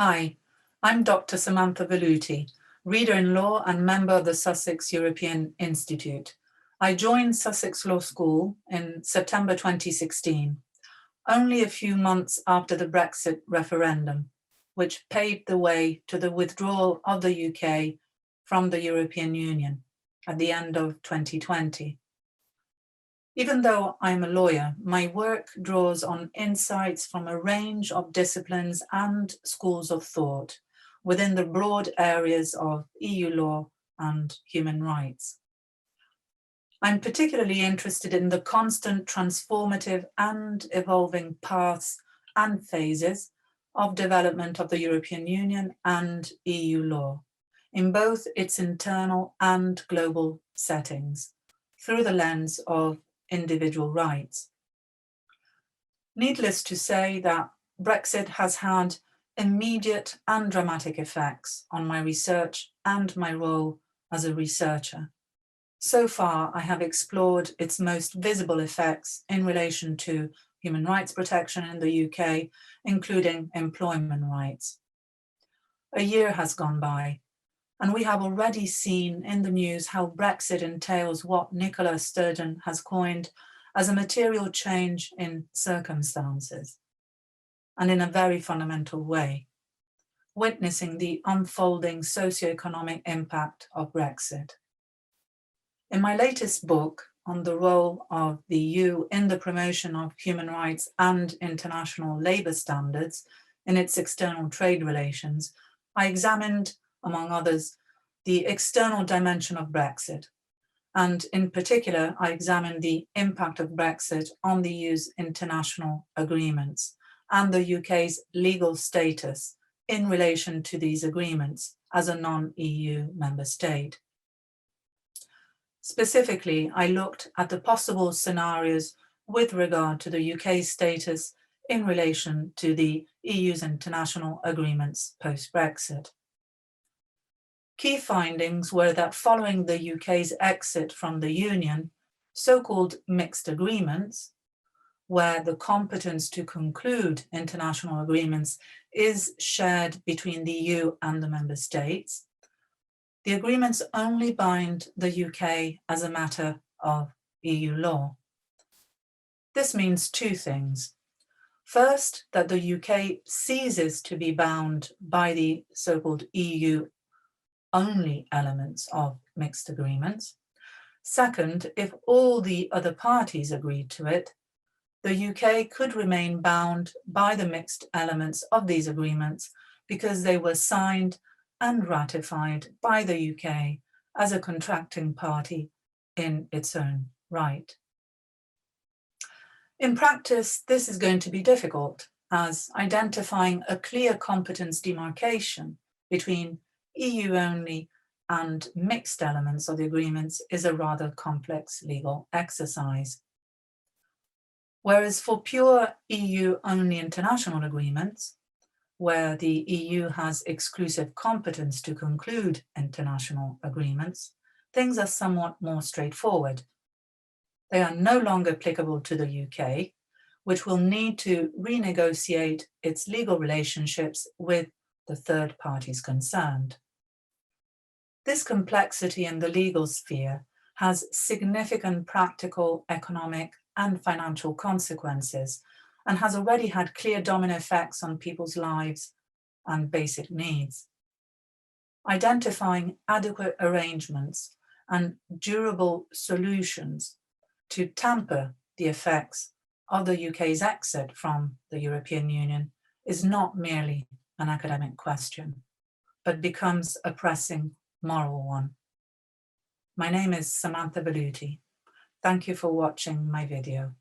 Hi, I'm Dr. Samantha Velluti, Reader in Law and member of the Sussex European Institute. I joined Sussex Law School in September 2016, only a few months after the Brexit referendum, which paved the way to the withdrawal of the UK from the European Union at the end of 2020. Even though I'm a lawyer, my work draws on insights from a range of disciplines and schools of thought within the broad areas of EU law and human rights. I'm particularly interested in the constant transformative and evolving paths and phases of development of the European Union and EU law in both its internal and global settings through the lens of individual rights. Needless to say that Brexit has had immediate and dramatic effects on my research and my role as a researcher. So far, I have explored its most visible effects in relation to human rights protection in the UK, including employment rights. A year has gone by, and we have already seen in the news how Brexit entails what Nicola Sturgeon has coined as a material change in circumstances, and in a very fundamental way, witnessing the unfolding socioeconomic impact of Brexit. In my latest book on the role of the EU in the promotion of human rights and international labour standards in its external trade relations, I examined, among others, the external dimension of Brexit. And in particular, I examined the impact of Brexit on the EU's international agreements and the UK's legal status in relation to these agreements as a non-EU member state. Specifically, I looked at the possible scenarios with regard to the UK's status in relation to the EU's international agreements post-Brexit. Key findings were that following the UK's exit from the Union, so-called mixed agreements, where the competence to conclude international agreements is shared between the EU and the member states, the agreements only bind the UK as a matter of EU law. This means two things. First, that the UK ceases to be bound by the so-called EU-only elements of mixed agreements. Second, if all the other parties agreed to it, the UK could remain bound by the mixed elements of these agreements because they were signed and ratified by the UK as a contracting party in its own right. In practice, this is going to be difficult, as identifying a clear competence demarcation between EU-only and mixed elements of the agreements is a rather complex legal exercise. Whereas for pure EU-only international agreements, where the EU has exclusive competence to conclude international agreements, things are somewhat more straightforward. They are no longer applicable to the UK, which will need to renegotiate its legal relationships with the third parties concerned. This complexity in the legal sphere has significant practical, economic, and financial consequences, and has already had clear domino effects on people's lives and basic needs. Identifying adequate arrangements and durable solutions to temper the effects of the UK's exit from the European Union is not merely an academic question, but becomes a pressing moral one. My name is Samantha Velluti. Thank you for watching my video.